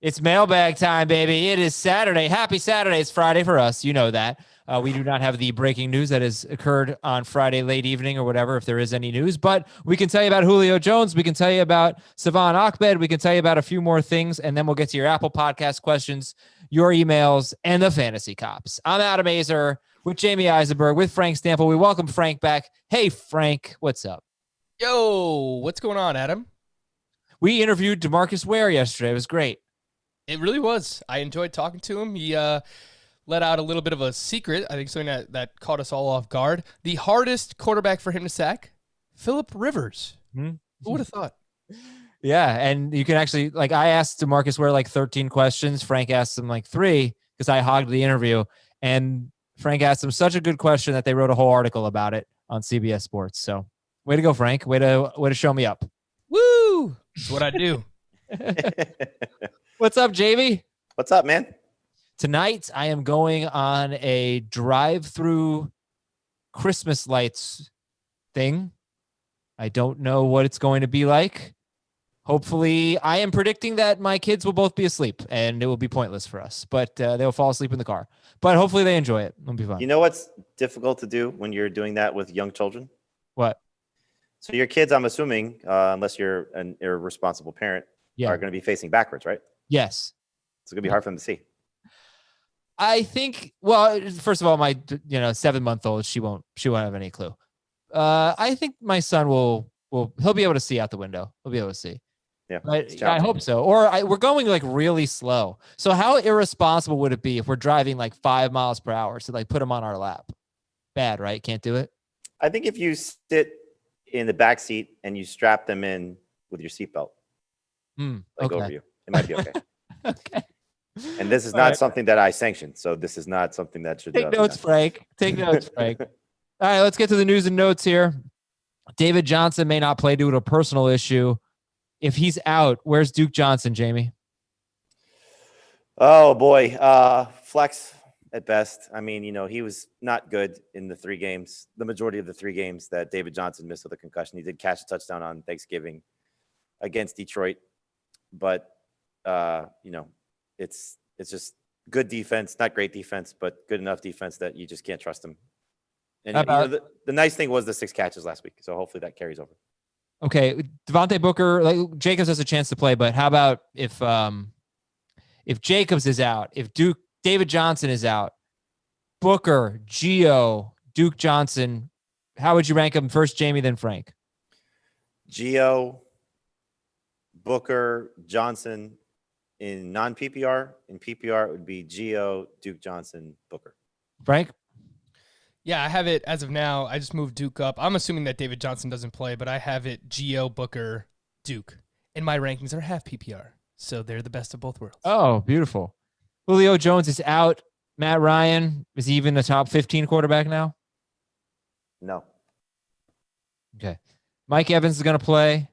It's mailbag time, baby. It is Saturday. Happy Saturday. It's Friday for us. You know that. We do not have the breaking news that has occurred on Friday late evening or whatever, if there is any news. But we can tell you about Julio Jones. We can tell you about Savon Ahmed. We can tell you about a few more things, and then we'll get to your Apple Podcast questions, your emails, and the Fantasy Cops. I'm Adam Azer with Jamie Eisenberg, with Frank Stample. We welcome Frank back. Hey, Frank, what's up? Yo, what's going on, Adam? We interviewed DeMarcus Ware yesterday. It was great. It really was. I enjoyed talking to him. He let out a little bit of a secret, I think something that caught us all off guard. The hardest quarterback for him to sack, Phillip Rivers. Who would have thought? Yeah, and you can actually, I asked DeMarcus Ware 13 questions. Frank asked him 3 because I hogged the interview. And Frank asked him such a good question that they wrote a whole article about it on CBS Sports. So way to go, Frank. Way to show me up. Woo! That's what I do. What's up, Jamie? What's up, man? Tonight, I am going on a drive-through Christmas lights thing. I don't know what it's going to be like. Hopefully, I am predicting that my kids will both be asleep, and it will be pointless for us. But they'll fall asleep in the car. But hopefully, they enjoy it. It'll be fun. You know what's difficult to do when you're doing that with young children? What? So your kids, I'm assuming, unless you're an irresponsible parent, are going to be facing backwards, right? Yes. It's going to be hard for them to see. I think, well, first of all, my 7-month-old, she won't have any clue. I think my son he'll be able to see out the window. He'll be able to see. Yeah. But I hope so. Or we're going really slow. So how irresponsible would it be if we're driving 5 miles per hour to put him on our lap? Bad, right? Can't do it. I think if you sit in the back seat and you strap them in with your seatbelt, over you, it might be okay. Okay. And this is not something that I sanction. So this is not something that should take notes, Frank. Take notes, Frank. All right, let's get to the news and notes here. David Johnson may not play due to a personal issue. If he's out, where's Duke Johnson, Jamie? Oh boy, flex at best. I mean, he was not good in the majority of the 3 games that David Johnson missed with a concussion. He did catch a touchdown on Thanksgiving against Detroit, but it's just good defense, not great defense, but good enough defense that you just can't trust him. And the nice thing was the 6 catches last week, so hopefully that carries over. Okay, Devontae Booker, Jacobs has a chance to play, but how about if Jacobs is out, if David Johnson is out, Booker, Gio, Duke Johnson, how would you rank them first, Jamie, then Frank? Gio, Booker, Johnson. In non-PPR, in PPR, it would be Gio, Duke Johnson, Booker. Frank? Yeah, I have it as of now. I just moved Duke up. I'm assuming that David Johnson doesn't play, but I have it Gio, Booker, Duke. And my rankings are half PPR, so they're the best of both worlds. Oh, beautiful. Julio Jones is out. Matt Ryan, is he even a top 15 quarterback now? No. Okay. Mike Evans is going to play.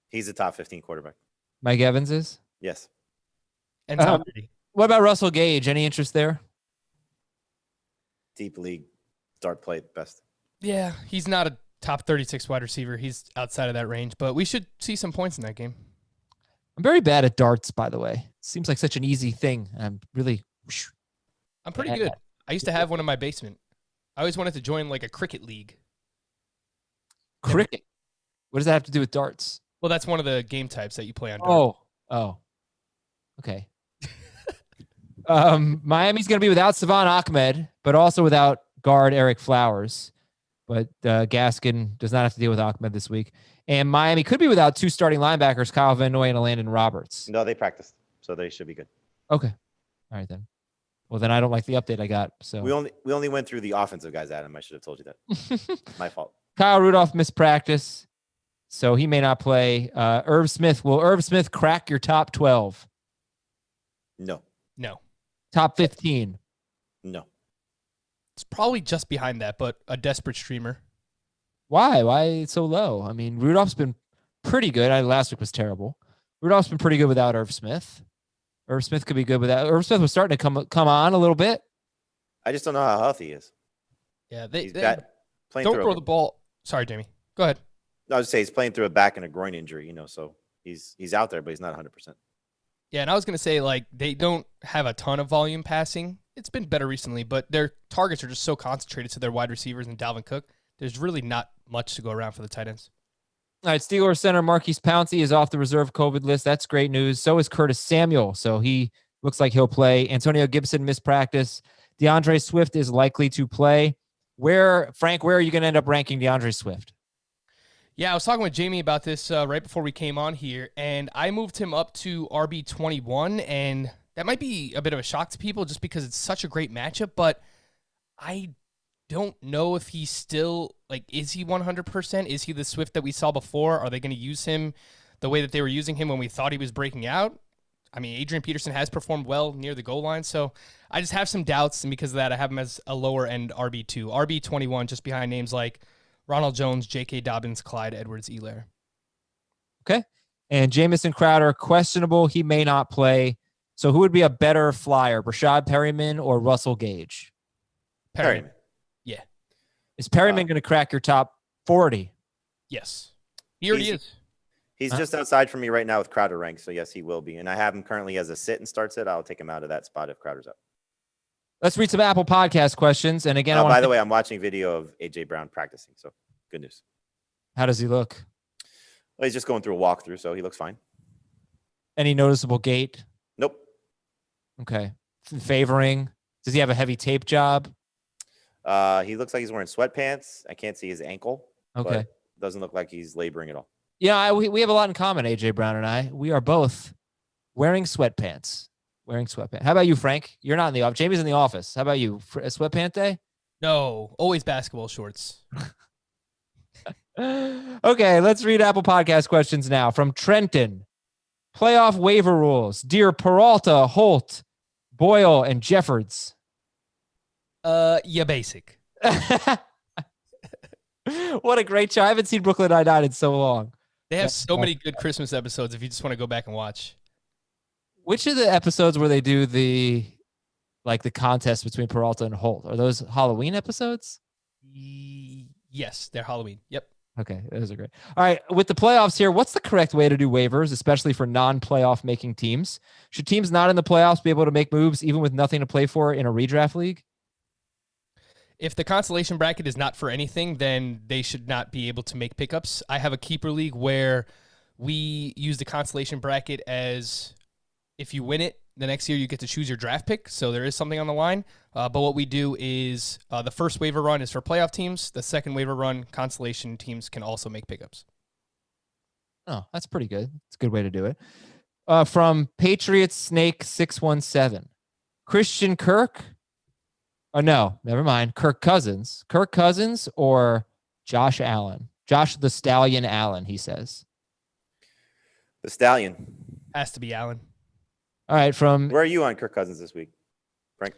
He's a top 15 quarterback. Mike Evans is? Yes. And Tom Brady. What about Russell Gage? Any interest there? Deep league, dart play at best. Yeah, he's not a top 36 wide receiver. He's outside of that range, but we should see some points in that game. I'm very bad at darts, by the way. Seems like such an easy thing. I'm pretty good. I used to have one in my basement. I always wanted to join a cricket league. Cricket? What does that have to do with darts? Well, that's one of the game types that you play on darts. Oh. Okay. Miami's going to be without Savon Ahmed, but also without guard Eric Flowers. But Gaskin does not have to deal with Ahmed this week. And Miami could be without 2 starting linebackers, Kyle Van Noy and Landon Roberts. No, they practiced, so they should be good. Okay. All right, then. Well, then I don't like the update I got. So we only went through the offensive guys, Adam. I should have told you that. My fault. Kyle Rudolph missed practice, so he may not play. Irv Smith. Will Irv Smith crack your top 12? No. Top 15? No. It's probably just behind that, but a desperate streamer. Why? Why so low? I mean, Rudolph's been pretty good. Last week was terrible. Rudolph's been pretty good without Irv Smith. Irv Smith could be good without. Irv Smith was starting to come on a little bit. I just don't know how healthy he is. Yeah, He's don't throw the ball. Sorry, Jamie. Go ahead. I would say he's playing through a back and a groin injury, so he's out there, but he's not 100%. Yeah, and I was going to say, like, they don't have a ton of volume passing. It's been better recently, but their targets are just so concentrated to their wide receivers and Dalvin Cook. There's really not much to go around for the tight ends. All right, Steelers center Marquise Pouncey is off the reserve COVID list. That's great news. So is Curtis Samuel. So he looks like he'll play. Antonio Gibson missed practice. DeAndre Swift is likely to play. Frank, where are you going to end up ranking DeAndre Swift? Yeah, I was talking with Jamie about this right before we came on here, and I moved him up to RB21, and that might be a bit of a shock to people just because it's such a great matchup, but I don't know if he's still, like, is he 100%? Is he the Swift that we saw before? Are they going to use him the way that they were using him when we thought he was breaking out? I mean, Adrian Peterson has performed well near the goal line, so I just have some doubts, and because of that, I have him as a lower-end RB2. RB21, just behind names like Ronald Jones, J.K. Dobbins, Clyde Edwards-Helaire. Okay. And Jamison Crowder, questionable. He may not play. So who would be a better flyer, Rashad Perryman or Russell Gage? Perryman. Yeah. Is Perryman going to crack your top 40? Yes. He already is. He's just outside from me right now with Crowder ranked, so yes, he will be. And I have him currently as a sit and start sit. I'll take him out of that spot if Crowder's up. Let's read some Apple Podcast questions. And again, by the way, I'm watching video of A.J. Brown practicing, so good news. How does he look? Well, he's just going through a walkthrough, so he looks fine. Any noticeable gait? Nope. Okay. Favoring? Does he have a heavy tape job? He looks like he's wearing sweatpants. I can't see his ankle. Okay. But doesn't look like he's laboring at all. Yeah, we have a lot in common, A.J. Brown and I. We are both wearing sweatpants. How about you, Frank? You're not in the office. Jamie's in the office. How about you? A sweatpant day? No, always basketball shorts. Okay, let's read Apple Podcast questions now. From Trenton. Playoff waiver rules. Dear Peralta, Holt, Boyle, and Jeffords. Yeah, basic. What a great show. I haven't seen Brooklyn Nine-Nine in so long. They have so many good Christmas episodes if you just want to go back and watch. Which of the episodes where they do the contest between Peralta and Holt? Are those Halloween episodes? Yes, they're Halloween. Yep. Okay, those are great. All right, with the playoffs here, what's the correct way to do waivers, especially for non-playoff making teams? Should teams not in the playoffs be able to make moves even with nothing to play for in a redraft league? If the consolation bracket is not for anything, then they should not be able to make pickups. I have a keeper league where we use the consolation bracket as if you win it, the next year you get to choose your draft pick. So there is something on the line. But what we do is the first waiver run is for playoff teams. The second waiver run, consolation teams can also make pickups. Oh, that's pretty good. It's a good way to do it. From Patriots Snake 617, Christian Kirk. Oh, no, never mind. Kirk Cousins or Josh Allen? Josh the Stallion Allen, he says. The Stallion. Has to be Allen. All right, where are you on Kirk Cousins this week, Frank?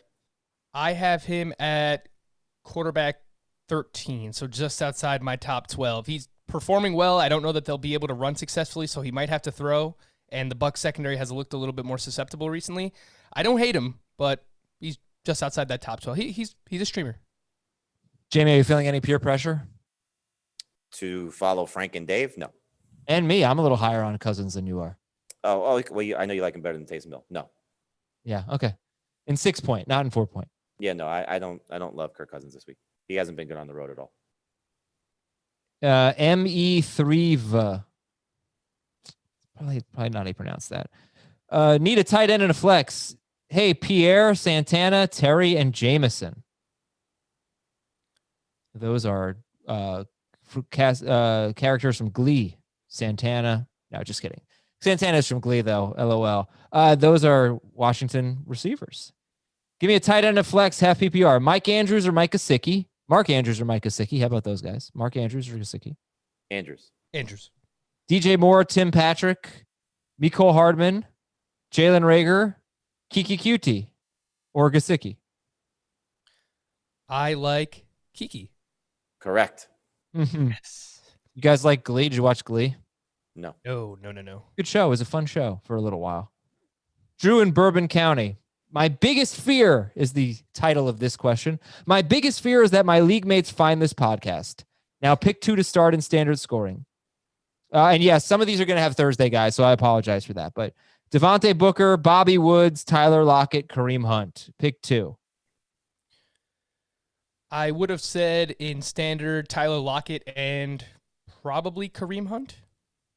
I have him at quarterback 13, so just outside my top 12. He's performing well. I don't know that they'll be able to run successfully, so he might have to throw, and the Bucs secondary has looked a little bit more susceptible recently. I don't hate him, but he's just outside that top 12. He's a streamer. Jamie, are you feeling any peer pressure? To follow Frank and Dave? No. And me. I'm a little higher on Cousins than you are. Oh, well, I know you like him better than Taysom Hill. No. Yeah, okay. In 6 point, not in 4 point. Yeah, no, I don't love Kirk Cousins this week. He hasn't been good on the road at all. ME3V. Probably not how you pronounce that. Need a tight end and a flex. Hey, Pierre, Santana, Terry, and Jameson. Those are characters from Glee. Santana. No, just kidding. Santana's from Glee, though. LOL. Those are Washington receivers. Give me a tight end and a flex, half PPR. Mike Andrews or Mike Gesicki. Mark Andrews or Mike Gesicki. How about those guys? Mark Andrews or Gesicki? Andrews. DJ Moore, Tim Patrick, Mecole Hardman, Jalen Reagor, Kiki Cutie, or Gesicki. I like Kiki. Correct. Mm-hmm. Yes. You guys like Glee? Did you watch Glee? No. No. Good show. It was a fun show for a little while. Drew in Bourbon County. My biggest fear is the title of this question. My biggest fear is that my league mates find this podcast. Now pick 2 to start in standard scoring. And yes, some of these are going to have Thursday guys, so I apologize for that. But Devontae Booker, Bobby Woods, Tyler Lockett, Kareem Hunt. Pick 2. I would have said in standard Tyler Lockett and probably Kareem Hunt.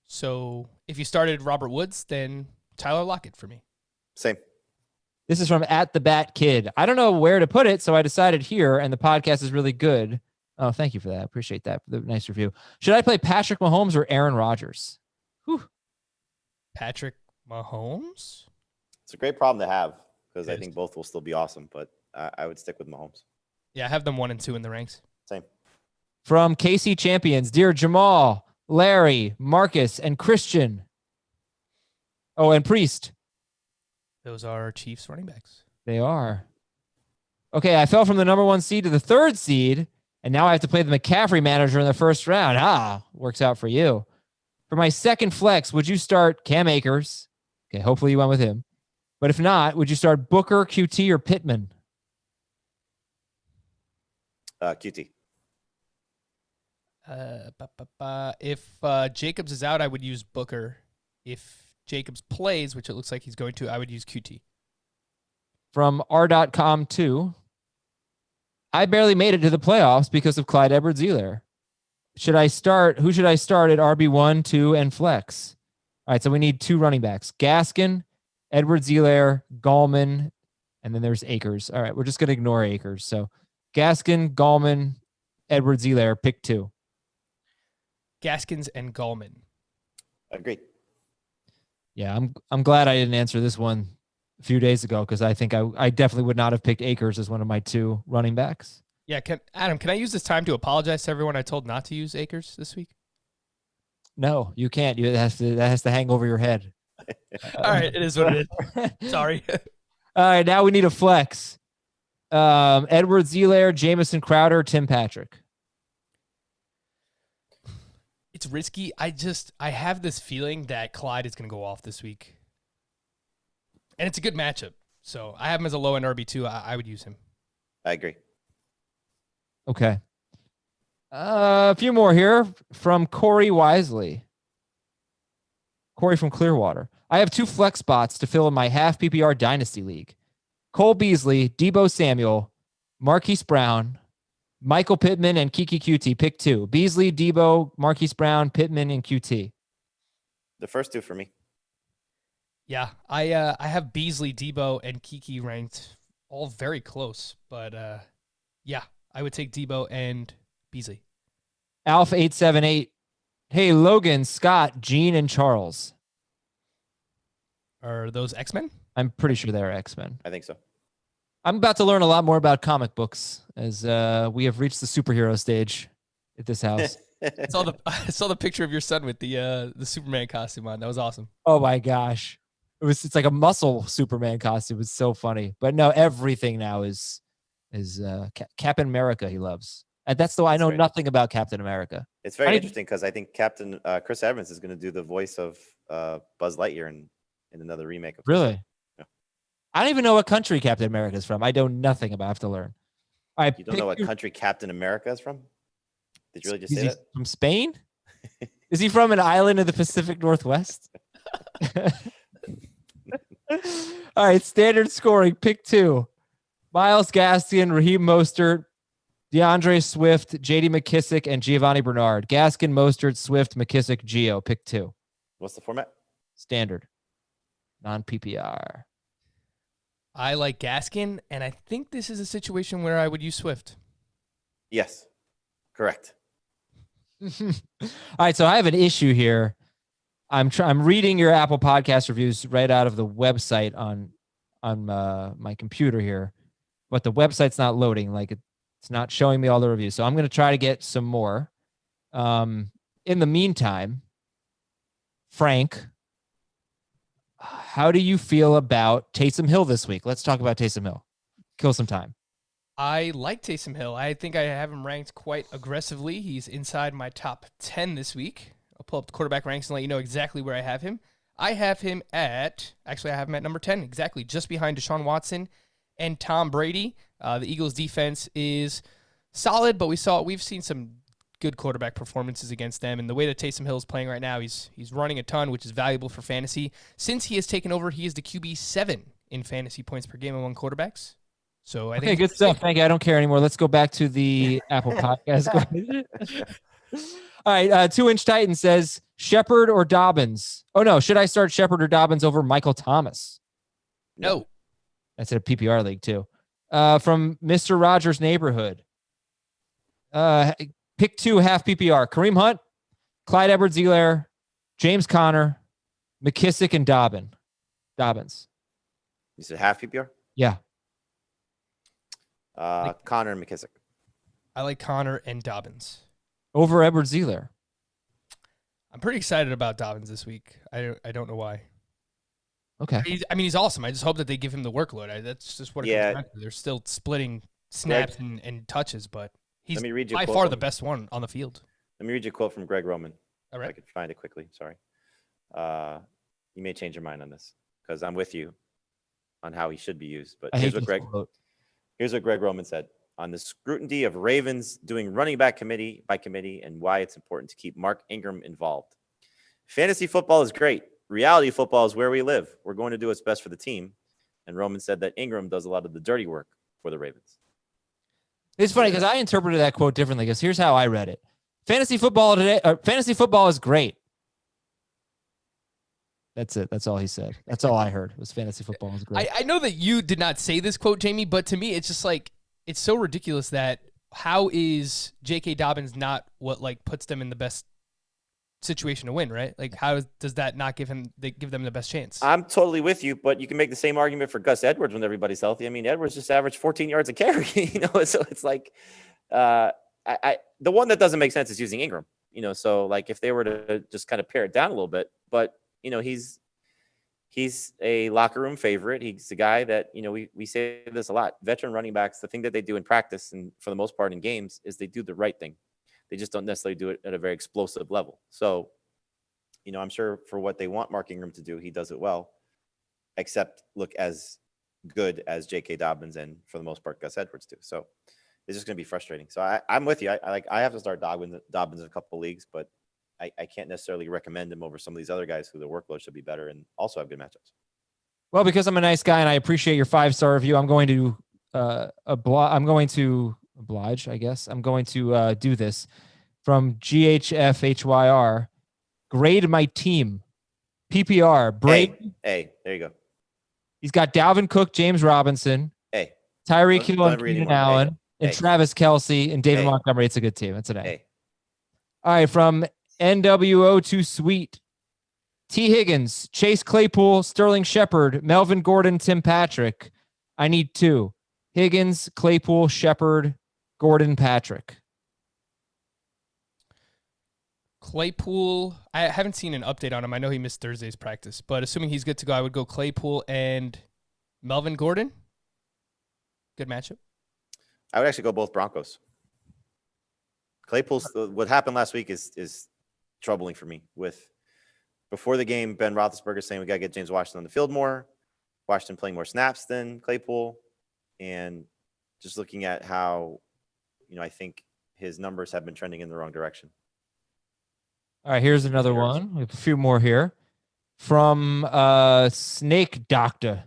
So if you started Robert Woods, then Tyler Lockett for me. Same. This is from At the Bat Kid. I don't know where to put it, so I decided here, and the podcast is really good. Oh, thank you for that. Appreciate that. The nice review. Should I play Patrick Mahomes or Aaron Rodgers? Whew. Patrick Mahomes? It's a great problem to have because I think both will still be awesome, but I would stick with Mahomes. Yeah, I have them 1 and 2 in the ranks. Same. From KC Champions, dear Jamal, Larry, Marcus, and Christian. Oh, and Priest. Those are Chiefs running backs. They are. Okay, I fell from the number 1 seed to the 3rd seed, and now I have to play the McCaffrey manager in the first round. Works out for you. For my second flex, would you start Cam Akers? Okay, hopefully you went with him. But if not, would you start Booker, QT, or Pittman? QT. If Jacobs is out, I would use Booker. If Jacobs plays, which it looks like he's going to, I would use QT. From R.com 2, I barely made it to the playoffs because of Clyde Edwards-Helaire. Who should I start at RB1, 2, and flex? All right, so we need 2 running backs. Gaskin, Edwards-Helaire, Gallman, and then there's Akers. All right, we're just going to ignore Akers. So Gaskin, Gallman, Edwards-Helaire, pick 2. Gaskins and Gallman. Agreed. Yeah, I'm glad I didn't answer this one a few days ago because I think I definitely would not have picked Akers as one of my 2 running backs. Yeah, Adam, can I use this time to apologize to everyone I told not to use Akers this week? No, you can't. That has to hang over your head. All right, it is what it is. Sorry. All right, now we need a flex. Edwards-Helaire, Jamison Crowder, Tim Patrick. It's risky. I have this feeling that Clyde is going to go off this week. And it's a good matchup. So I have him as a low-end RB2. I would use him. I agree. Okay. A few more here from Corey Wisely. Corey from Clearwater. I have 2 flex spots to fill in my half PPR Dynasty League. Cole Beasley, Deebo Samuel, Marquise Brown, Michael Pittman, and Kiki QT. Pick 2. Beasley, Deebo, Marquise Brown, Pittman, and QT. The first 2 for me. Yeah, I have Beasley, Deebo, and Kiki ranked all very close. But, yeah, I would take Deebo and Beasley. Alf878. Hey, Logan, Scott, Gene, and Charles. Are those X-Men? I'm pretty sure they're X-Men. I think so. I'm about to learn a lot more about comic books as we have reached the superhero stage at this house. I saw the picture of your son with the Superman costume on. That was awesome. Oh my gosh. It's like a muscle Superman costume. It's so funny. But no, everything now is Captain America he loves. And that's I know nothing about Captain America. It's very interesting because I think Captain Chris Evans is going to do the voice of Buzz Lightyear in another remake of Really? Yeah. I don't even know what country Captain America is from. I know nothing about. I have to learn. All right, you don't know what country Captain America is from? Did you really just say that? From Spain? Is he from an island in the Pacific Northwest? All right, standard scoring. Pick 2. Myles Gaskin, Raheem Mostert, DeAndre Swift, J.D. McKissick, and Giovanni Bernard. Gaskin, Mostert, Swift, McKissick, Gio. Pick 2. What's the format? Standard. Non-PPR. I like Gaskin, and I think this is a situation where I would use Swift. Yes. Correct. All right, so I have an issue here. I'm reading your Apple Podcast reviews right out of the website on my computer here, but the website's not loading. Like it's not showing me all the reviews. So I'm going to try to get some more. In the meantime, Frank, how do you feel about Taysom Hill this week? Let's talk about Taysom Hill. Kill some time. I like Taysom Hill. I think I have him ranked quite aggressively. He's inside my top 10 this week. I'll pull up the quarterback ranks and let you know exactly where I have him. I have him at number 10, exactly, just behind Deshaun Watson and Tom Brady. The Eagles' defense is solid, but we've seen some good quarterback performances against them. And the way that Taysom Hill is playing right now, he's running a ton, which is valuable for fantasy. Since he has taken over, he is the QB7 in fantasy points per game among quarterbacks. So I think Okay, good stuff. Thank you. I don't care anymore. Let's go back to the Apple Podcast. All right. 2-Inch Titan says Shepard or Dobbins. Oh, no. Should I start Shepard or Dobbins over Michael Thomas? No. That's in a PPR league, too. From Mr. Rogers' Neighborhood. Pick 2 half PPR. Kareem Hunt, Clyde Edwards-Helaire, James Conner, McKissick, and Dobbins. You said half PPR? Yeah. Connor and McKissick. I like Conner and Dobbins. Over Edwards-Helaire. I'm pretty excited about Dobbins this week. I don't know why. Okay. He's awesome. I just hope that they give him the workload. That's just what it comes down to. They're still splitting snaps and touches, but he's by far the best one on the field. Let me read you a quote from Greg Roman. All right. If I could find it quickly. Sorry. You may change your mind on this because I'm with you on how he should be used. But here's what Greg Roman said on the scrutiny of Ravens doing running back committee by committee and why it's important to keep Mark Ingram involved. Fantasy football is great. Reality football is where we live. We're going to do what's best for the team. And Roman said that Ingram does a lot of the dirty work for the Ravens. It's funny because I interpreted that quote differently because here's how I read it. Fantasy football is great. That's it. That's all he said. That's all I heard was fantasy football is great. I know that you did not say this quote, Jamie, but to me, it's just like, it's so ridiculous that how is J.K. Dobbins not what puts them in the best situation to win, right? Like, how does that not give them the best chance? I'm totally with you, but you can make the same argument for Gus Edwards when everybody's healthy. I mean, Edwards just averaged 14 yards a carry, so it's like the one that doesn't make sense is using Ingram, so like if they were to just kind of pare it down a little bit, but he's a locker room favorite. He's a guy that, we say this a lot. Veteran running backs, the thing that they do in practice and for the most part in games is they do the right thing. They just don't necessarily do it at a very explosive level. So, I'm sure for what they want Mark Ingram to do, he does it well, except look as good as J.K. Dobbins and for the most part Gus Edwards do. So it's just going to be frustrating. So I'm with you. I have to start Dobbins in a couple of leagues, but I can't necessarily recommend him over some of these other guys who their workload should be better and also have good matchups. Well, because I'm a nice guy and I appreciate your 5-star review, I'm going to oblige, I guess. I'm going to do this from GHFHYR. Grade my team. PPR. Brady. Hey, there you go. He's got Dalvin Cook, James Robinson, Tyreek Hill, and Keenan Allen, and Travis Kelce, and David Montgomery. It's a good team. That's an A. All right, from NWO2 Sweet. T. Higgins, Chase Claypool, Sterling Shepard, Melvin Gordon, Tim Patrick. I need 2. Higgins, Claypool, Shepard, Gordon, Patrick. Claypool, I haven't seen an update on him. I know he missed Thursday's practice, but assuming he's good to go, I would go Claypool and Melvin Gordon. Good matchup. I would actually go both Broncos. Claypool's what happened last week is troubling for me. With before the game, Ben Roethlisberger saying we got to get James Washington on the field more. Washington playing more snaps than Claypool, and just looking at how, I think his numbers have been trending in the wrong direction. All right, here's another one. We have a few more here from Snake Doctor.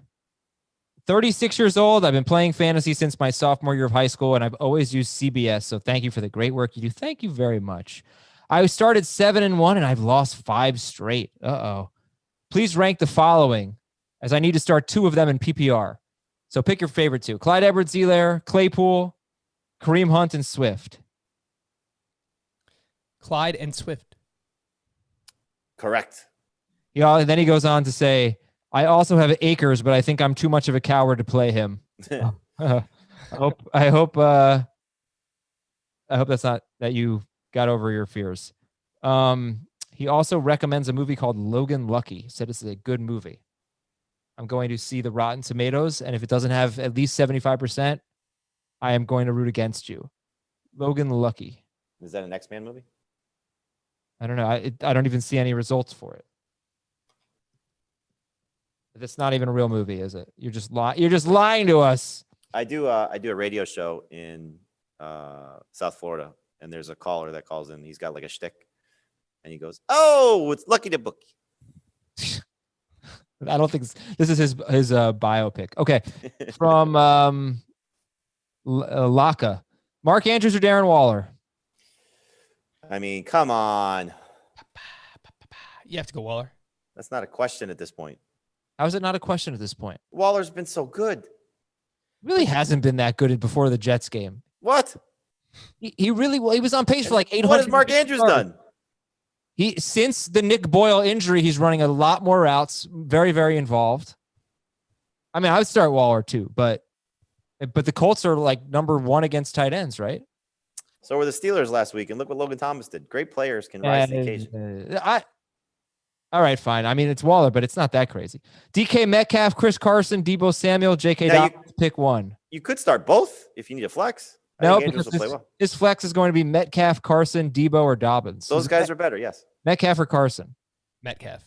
36 years old. I've been playing fantasy since my sophomore year of high school, and I've always used CBS. So thank you for the great work you do. Thank you very much. I started 7-1, and I've lost 5 straight. Please rank the following, as I need to start 2 of them in PPR. So pick your favorite 2. Clyde Edwards-Helaire, Claypool, Kareem Hunt, and Swift. Clyde and Swift. Correct. Then he goes on to say, I also have Akers, but I think I'm too much of a coward to play him. I hope that's not that you got over your fears. He also recommends a movie called Logan Lucky. He said this is a good movie. I'm going to see the Rotten Tomatoes, and if it doesn't have at least 75%, I am going to root against you. Logan Lucky. Is that an X-Men movie? I don't know. I don't even see any results for it. It's not even a real movie, is it? You're just lying to us. I do a radio show in South Florida and there's a caller that calls in. He's got like a shtick, and he goes, "Oh, it's Lucky the Bookie." I don't think this is his biopic. Okay, from Laka, Mark Andrews or Darren Waller? I mean, come on. You have to go Waller. That's not a question at this point. How is it not a question at this point? Waller's been so good. Really hasn't been that good before the Jets game. What? He was on pace for like 800. What has Mark Andrews done? Since the Nick Boyle injury, he's running a lot more routes, very, very involved. I mean, I would start Waller too, but the Colts are like number 1 against tight ends, right? So were the Steelers last week, and look what Logan Thomas did. Great players can rise to the occasion. All right, fine. I mean, it's Waller, but it's not that crazy. DK Metcalf, Chris Carson, Debo Samuel, J.K. Dobbins, pick one. You could start both if you need a flex. No, because his flex is going to be Metcalf, Carson, Debo, or Dobbins. Those guys are better, yes. Metcalf or Carson? Metcalf.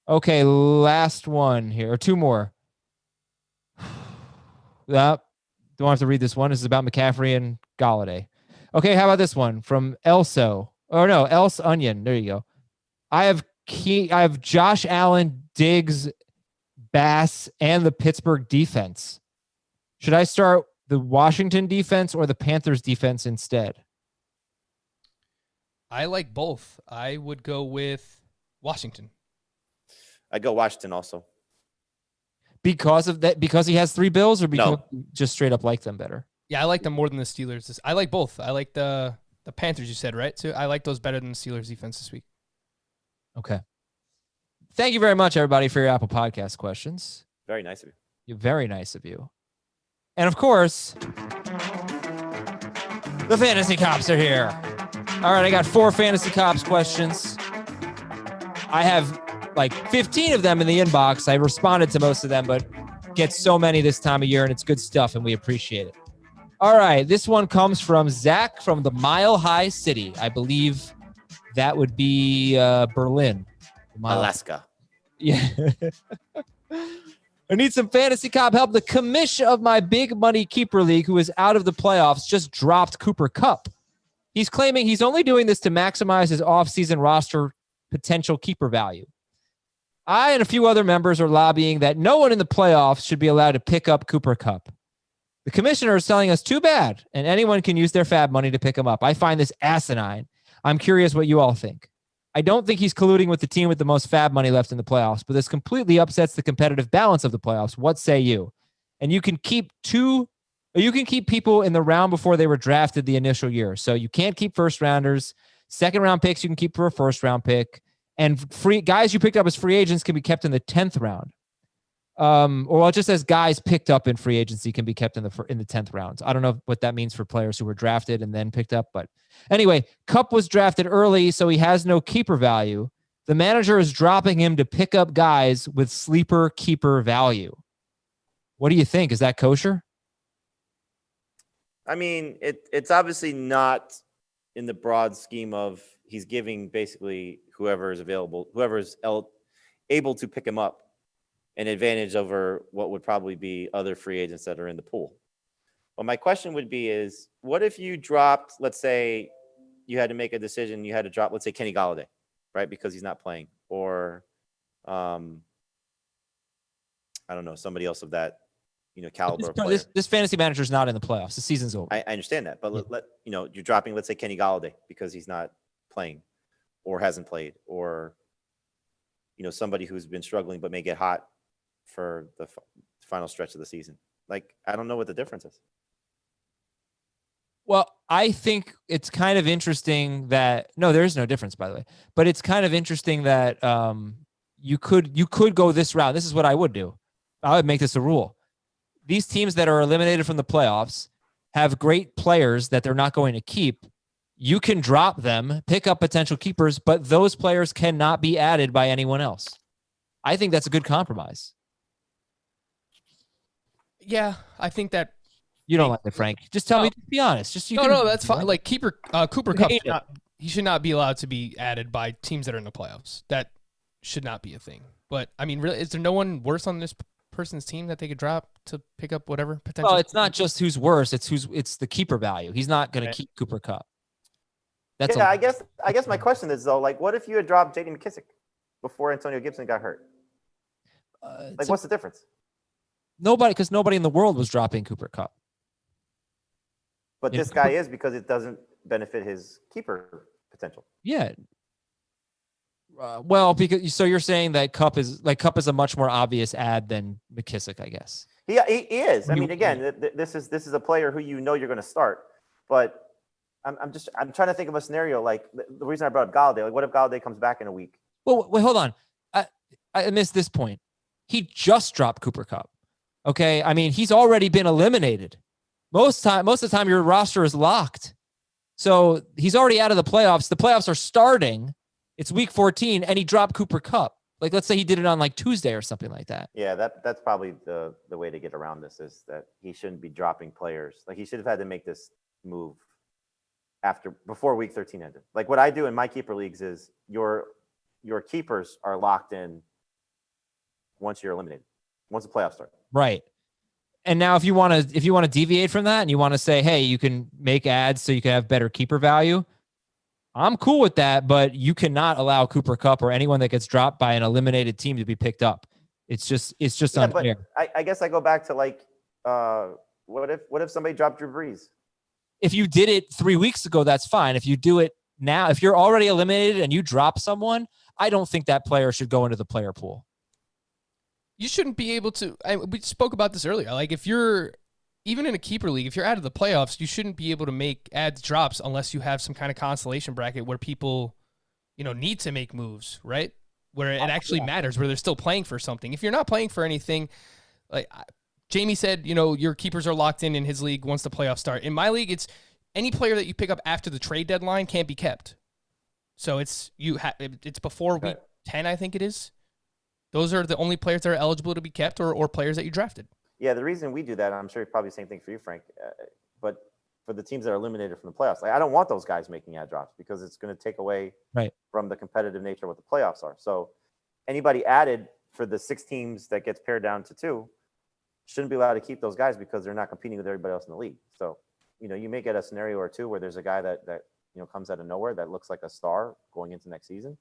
Okay, last one here, or 2 more. Don't have to read this one. This is about McCaffrey and Galladay. Okay, how about this one from Elso? Oh no, Else Onion. There you go. I have Josh Allen, Diggs, Bass, and the Pittsburgh defense. Should I start the Washington defense or the Panthers defense instead? I like both. I would go with Washington. I'd go Washington also. Because of that, because he has 3 Bills, or because you just straight up like them better? Yeah, I like them more than the Steelers. I like both. I like the Panthers, you said, right? So I like those better than the Steelers defense this week. Okay. Thank you very much, everybody, for your Apple Podcast questions. Very nice of you. You're very nice of you. And of course, the Fantasy Cops are here. All right, I got 4 Fantasy Cops questions. I have like 15 of them in the inbox. I responded to most of them, but get so many this time of year, and it's good stuff, and we appreciate it. All right, this one comes from Zach from the Mile High City. I believe that would be Berlin. Alaska. Yeah. I need some Fantasy Cop help. The commission of my big money keeper league, who is out of the playoffs, just dropped Cooper Kupp. He's claiming he's only doing this to maximize his offseason roster potential keeper value. I and a few other members are lobbying that no one in the playoffs should be allowed to pick up Cooper Kupp. The commissioner is telling us too bad, and anyone can use their fab money to pick him up. I find this asinine. I'm curious what you all think. I don't think he's colluding with the team with the most fab money left in the playoffs, but this completely upsets the competitive balance of the playoffs. What say you? And you can keep people in the round before they were drafted the initial year. So you can't keep first rounders. Second round picks you can keep for a first round pick. And free guys you picked up as free agents can be kept in the 10th round. Or it just says guys picked up in free agency can be kept in the 10th rounds. I don't know what that means for players who were drafted and then picked up, but anyway, Kupp was drafted early, so he has no keeper value. The manager is dropping him to pick up guys with sleeper keeper value. What do you think? Is that kosher? I mean, it's obviously not in the broad scheme of he's giving basically whoever is available, able to pick him up, an advantage over what would probably be other free agents that are in the pool. Well, my question would be is, what if you dropped, let's say you had to make a decision, you had to drop, let's say Kenny Galladay, right? Because he's not playing, or I don't know, somebody else of that, caliber. This fantasy manager is not in the playoffs. The season's over. I understand that, but you're dropping, let's say Kenny Galladay because he's not playing or hasn't played, or, somebody who's been struggling but may get hot for the final stretch of the season. Like, I don't know what the difference is. Well, I think it's kind of interesting that there is no difference, by the way, but it's kind of interesting that you could go this route. This is what I would do. I would make this a rule. These teams that are eliminated from the playoffs have great players that they're not going to keep. You can drop them, pick up potential keepers, but those players cannot be added by anyone else. I think that's a good compromise. Yeah, I think that. You don't like it, Frank. Just tell me. Just be honest. No, that's fine. Like Cooper Kupp, he should not be allowed to be added by teams that are in the playoffs. That should not be a thing. But I mean, really, is there no one worse on this person's team that they could drop to pick up whatever potential? Well, it's not just who's worse; it's the keeper value. He's not going to keep Cooper Kupp. That's I guess my question is though, like, what if you had dropped J.D. McKissic before Antonio Gibson got hurt? Like, what's the difference? Because nobody in the world was dropping Cooper Kupp. But this guy is, because it doesn't benefit his keeper potential. Yeah. Because you're saying that Kupp is a much more obvious ad than McKissic, I guess. Yeah, he is. I mean, again, this is a player who you're going to start, but I'm trying to think of a scenario. Like, the reason I brought up Galladay, like, what if Galladay comes back in a week? Well, wait, hold on. I missed this point. He just dropped Cooper Kupp. Okay, I mean, he's already been eliminated. Most of the time, your roster is locked. So he's already out of the playoffs. The playoffs are starting. It's week 14, and he dropped Cooper Kupp. Like, let's say he did it on like Tuesday or something like that. Yeah, that's probably the way to get around this, is that he shouldn't be dropping players. Like, he should have had to make this move before week 13 ended. Like, what I do in my keeper leagues is your keepers are locked in once you're eliminated, once the playoffs start. Right. And now if you want to deviate from that and you want to say, hey, you can make ads so you can have better keeper value, I'm cool with that, but you cannot allow Cooper Kupp or anyone that gets dropped by an eliminated team to be picked up. It's just unfair. But I guess I go back to, like, what if somebody dropped Drew Brees? If you did it 3 weeks ago, that's fine. If you do it now, if you're already eliminated and you drop someone, I don't think that player should go into the player pool. You shouldn't be able to. We spoke about this earlier. Like, if you're even in a keeper league, if you're out of the playoffs, you shouldn't be able to make ads drops unless you have some kind of consolation bracket where people, need to make moves, right? Where it actually matters, where they're still playing for something. If you're not playing for anything, like Jamie said, your keepers are locked in his league once the playoffs start. In my league, it's any player that you pick up after the trade deadline can't be kept. So it's before week 10, I think it is. Those are the only players that are eligible to be kept, or players that you drafted. Yeah, the reason we do that, I'm sure probably the same thing for you, Frank, but for the teams that are eliminated from the playoffs, like, I don't want those guys making ad drops because it's going to take away from the competitive nature of what the playoffs are. So anybody added for the 6 teams that gets pared down to 2 shouldn't be allowed to keep those guys because they're not competing with everybody else in the league. So, you may get a scenario or two where there's a guy that comes out of nowhere that looks like a star going into next season.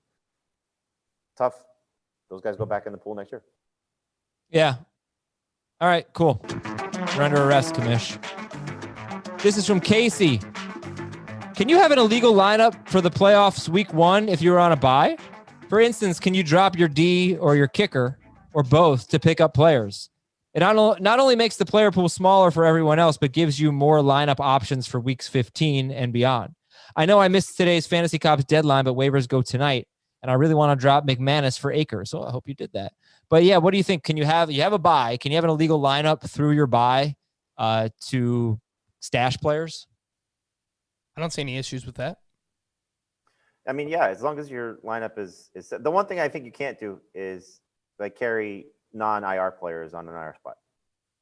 Tough. Those guys go back in the pool next year. Yeah. All right, cool. We're under arrest, Kamish. This is from Casey. Can you have an illegal lineup for the playoffs week 1 if you're on a bye? For instance, can you drop your D or your kicker or both to pick up players? It not only makes the player pool smaller for everyone else, but gives you more lineup options for weeks 15 and beyond. I know I missed today's Fantasy Cops deadline, but waivers go tonight. And I really want to drop McManus for Akers. So I hope you did that. But yeah, what do you think? You have a bye? Can you have an illegal lineup through your bye to stash players? I don't see any issues with that. I mean, yeah, as long as your lineup is set. The one thing I think you can't do is, like, carry non-IR players on an IR spot,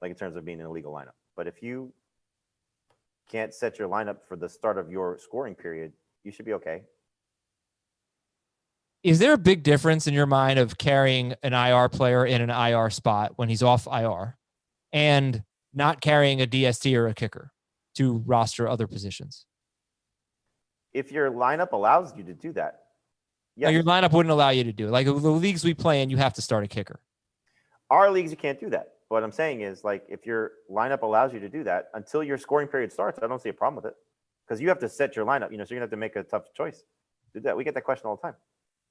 like, in terms of being an illegal lineup. But if you can't set your lineup for the start of your scoring period, you should be okay. Is there a big difference in your mind of carrying an IR player in an IR spot when he's off IR and not carrying a DST or a kicker to roster other positions? If your lineup allows you to do that. Yeah, your lineup wouldn't allow you to do it. Like, the leagues we play in, you have to start a kicker. Our leagues, you can't do that. What I'm saying is, like, if your lineup allows you to do that until your scoring period starts, I don't see a problem with it, because you have to set your lineup. So you're gonna have to make a tough choice. Do that. We get that question all the time.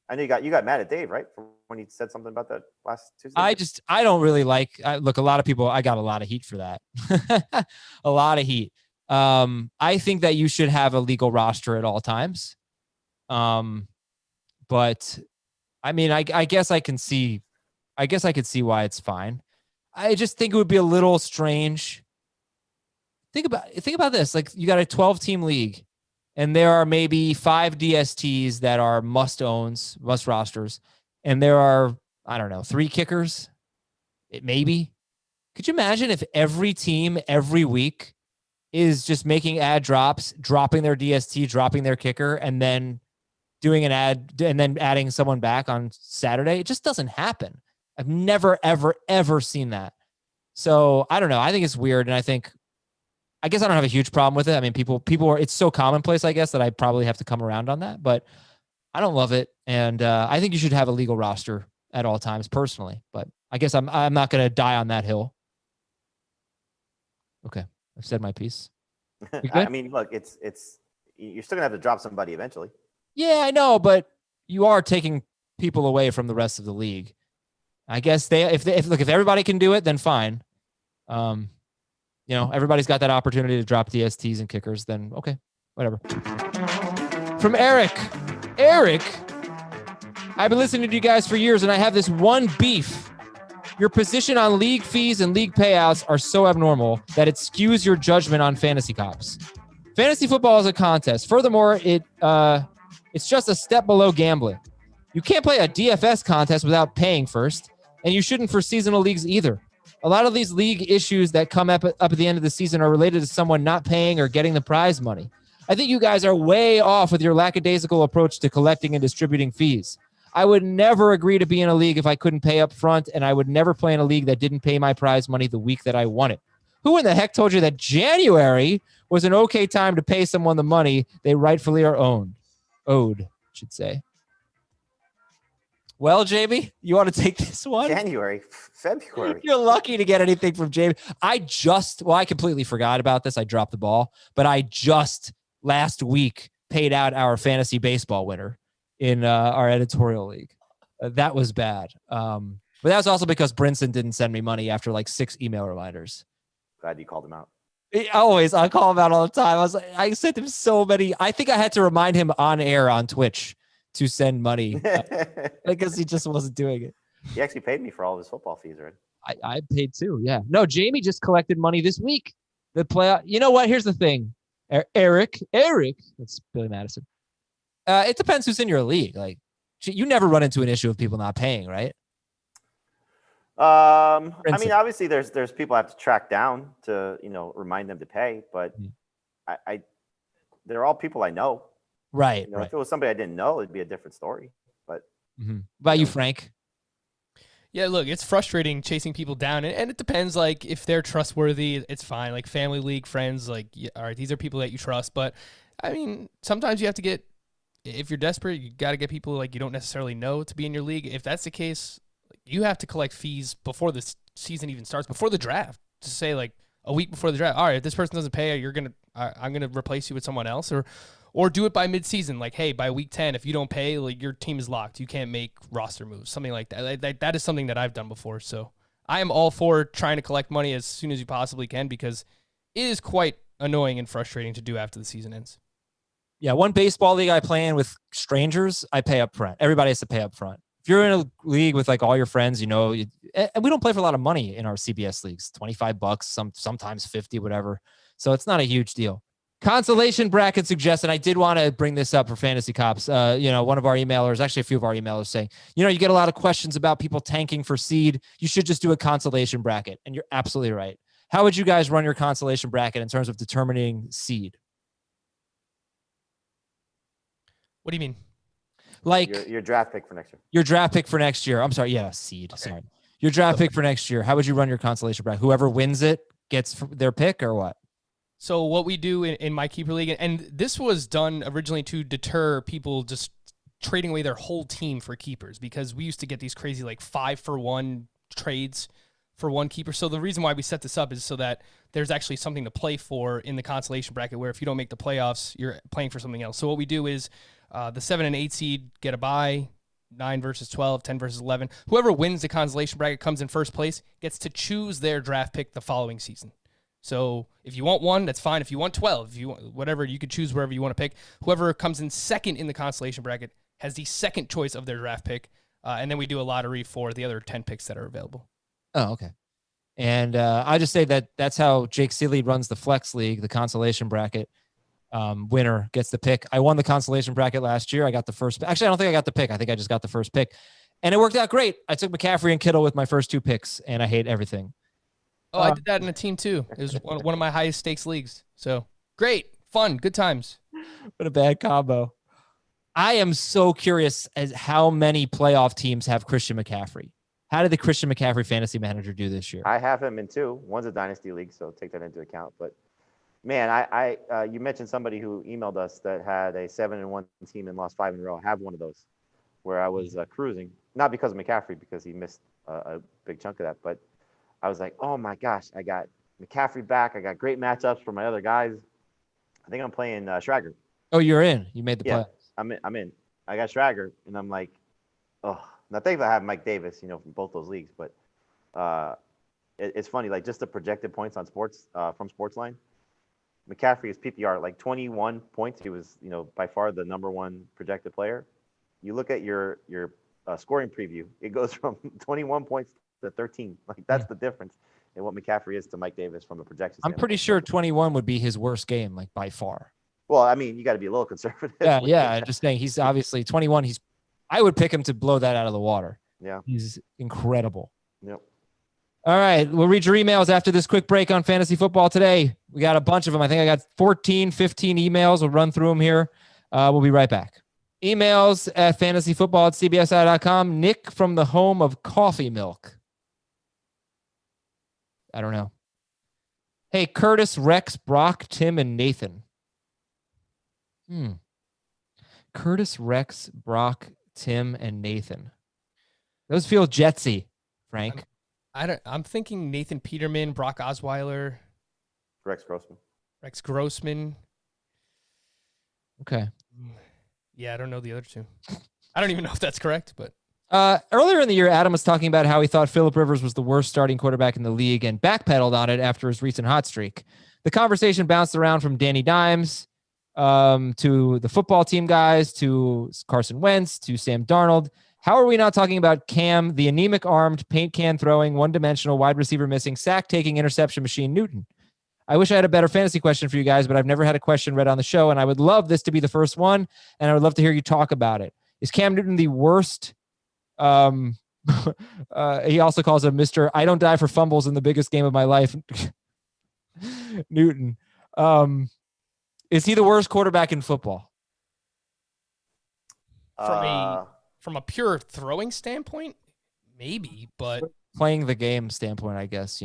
I know you got mad at Dave, right, for when he said something about that last Tuesday. I don't really like. Look, a lot of people. I got a lot of heat for that. A lot of heat. I think that you should have a legal roster at all times. But I mean, I guess I can see. I guess I could see why it's fine. I just think it would be a little strange. Think about this. Like, you got a 12-team league, and there are maybe 5 DSTs that are must rosters, and there are, I don't know, 3 kickers. Maybe. Could you imagine if every team every week is just making ad drops, dropping their DST, dropping their kicker, and then doing an ad and then adding someone back on Saturday? It just doesn't happen. I've never, ever, ever seen that. So I don't know. I think it's weird. And I guess I don't have a huge problem with it. I mean, people are, it's so commonplace, I guess, that I probably have to come around on that, but I don't love it. And I think you should have a legal roster at all times personally, but I guess I'm not going to die on that hill. Okay. I've said my piece. I mean, look, it's you're still gonna have to drop somebody eventually. Yeah, I know, but you are taking people away from the rest of the league. I guess if everybody can do it, then fine. Everybody's got that opportunity to drop DSTs and kickers, then okay, whatever. From Eric, I've been listening to you guys for years, and I have this one beef. Your position on league fees and league payouts are so abnormal that it skews your judgment on fantasy cops. Fantasy football is a contest. Furthermore, it's just a step below gambling. You can't play a DFS contest without paying first, and you shouldn't for seasonal leagues either. A lot of these league issues that come up at the end of the season are related to someone not paying or getting the prize money. I think you guys are way off with your lackadaisical approach to collecting and distributing fees. I would never agree to be in a league if I couldn't pay up front, and I would never play in a league that didn't pay my prize money the week that I won it. Who in the heck told you that January was an okay time to pay someone the money they rightfully are owed, should say. Well, Jamie, you want to take this one? January, February. You're lucky to get anything from Jamie. I completely forgot about this. I dropped the ball, but I just last week paid out our fantasy baseball winner in our editorial league. That was bad. But that was also because Brinson didn't send me money after like 6 email reminders. Glad you called him out. I call him out all the time. I sent him so many. I think I had to remind him on air on Twitch to send money because he just wasn't doing it. He actually paid me for all of his football fees already. I paid too. Yeah. No, Jamie just collected money this week. The playoff. You know what? Here's the thing. Eric. That's Billy Madison. It depends who's in your league. Like, you never run into an issue of people not paying, right? I mean, obviously, there's people I have to track down to remind them to pay, but they're all people I know. Right. If it was somebody I didn't know, it'd be a different story. But about you, Frank? Yeah, look, it's frustrating chasing people down, and it depends. Like, if they're trustworthy, it's fine. Like family league friends, like, all right, these are people that you trust. But I mean, sometimes you have to get. If you're desperate, you got to get people like you don't necessarily know to be in your league. If that's the case, you have to collect fees before the season even starts, before the draft. To say like a week before the draft, all right, if this person doesn't pay, I'm gonna replace you with someone else, or do it by midseason. Like, hey, by week 10, if you don't pay, like your team is locked. You can't make roster moves, something like that. That is something that I've done before. So I am all for trying to collect money as soon as you possibly can because it is quite annoying and frustrating to do after the season ends. Yeah, one baseball league I play in with strangers, I pay up front. Everybody has to pay up front. If you're in a league with like all your friends, and we don't play for a lot of money in our CBS leagues, $25, sometimes 50, whatever. So it's not a huge deal. Consolation bracket suggestion. I did want to bring this up for Fantasy Cops. One of our emailers, actually a few of our emailers saying, you get a lot of questions about people tanking for seed. You should just do a consolation bracket. And you're absolutely right. How would you guys run your consolation bracket in terms of determining seed? What do you mean? Like your draft pick for next year. Your draft pick for next year. I'm sorry. Yeah, seed. Okay. Sorry. Your draft pick for next year. How would you run your consolation bracket? Whoever wins it gets their pick or what? So what we do in my keeper league, and this was done originally to deter people just trading away their whole team for keepers because we used to get these crazy like 5-for-1 trades for one keeper. So the reason why we set this up is so that there's actually something to play for in the consolation bracket where if you don't make the playoffs, you're playing for something else. So what we do is the 7 and 8 seed get a bye, 9 versus 12, 10 versus 11. Whoever wins the consolation bracket comes in first place, gets to choose their draft pick the following season. So if you want 1, that's fine. If you want 12, if you want whatever, you could choose wherever you want to pick. Whoever comes in second in the consolation bracket has the second choice of their draft pick. And then we do a lottery for the other 10 picks that are available. Oh, okay. And I just say that's how Jake Seeley runs the Flex League, the consolation bracket. Winner gets the pick. I won the consolation bracket last year. I got the first. Actually, I don't think I got the pick. I think I just got the first pick. And it worked out great. I took McCaffrey and Kittle with my first 2 picks, and I hate everything. Oh, I did that in a team too. It was one of my highest stakes leagues. So great, fun, good times. What a bad combo. I am so curious as how many playoff teams have Christian McCaffrey. How did the Christian McCaffrey fantasy manager do this year? I have him in 2. One's a dynasty league, so take that into account. But man, you mentioned somebody who emailed us that had a 7-1 team and lost 5 in a row. I have one of those where I was cruising, not because of McCaffrey, because he missed a big chunk of that, but I was like, oh my gosh, I got McCaffrey back. I got great matchups for my other guys. I think I'm playing Schrager. Oh, you're in. You made the play. I'm in. I got Schrager, and I'm like, oh. Now, thankfully, I have Mike Davis, from both those leagues. But it's funny, like just the projected points on sports from Sportsline. McCaffrey is PPR, like 21 points. He was, by far the number 1 projected player. You look at your scoring preview, it goes from 21 points to 13. Like that's the difference in what McCaffrey is to Mike Davis from a projection standpoint. I'm pretty sure 21 would be his worst game, like by far. Well, I mean, you got to be a little conservative. Yeah. Just saying, he's obviously 21. I would pick him to blow that out of the water. Yeah. He's incredible. Yep. All right. We'll read your emails after this quick break on fantasy football today. We got a bunch of them. I think I got 14, 15 emails. We'll run through them here. We'll be right back. Emails at fantasyfootball@cbsi.com. Nick from the home of coffee milk. I don't know. Hey, Curtis, Rex, Brock, Tim, and Nathan. Curtis, Rex, Brock, Tim, and Nathan. Those feel Jetsy, Frank. I'm thinking Nathan Peterman, Brock Osweiler, Rex Grossman. Okay. Yeah, I don't know the other 2. I don't even know if that's correct, but earlier in the year, Adam was talking about how he thought Phillip Rivers was the worst starting quarterback in the league and backpedaled on it after his recent hot streak. The conversation bounced around from Danny Dimes to the football team guys, to Carson Wentz, to Sam Darnold. How are we not talking about Cam, the anemic-armed, paint can throwing, one-dimensional, wide receiver missing, sack-taking, interception machine Newton? I wish I had a better fantasy question for you guys, but I've never had a question read on the show, and I would love this to be the first one, and I would love to hear you talk about it. Is Cam Newton the worst? He also calls him Mr. I don't die for fumbles in the biggest game of my life. Newton. Is he the worst quarterback in football? From a pure throwing standpoint, maybe, but playing the game standpoint, I guess,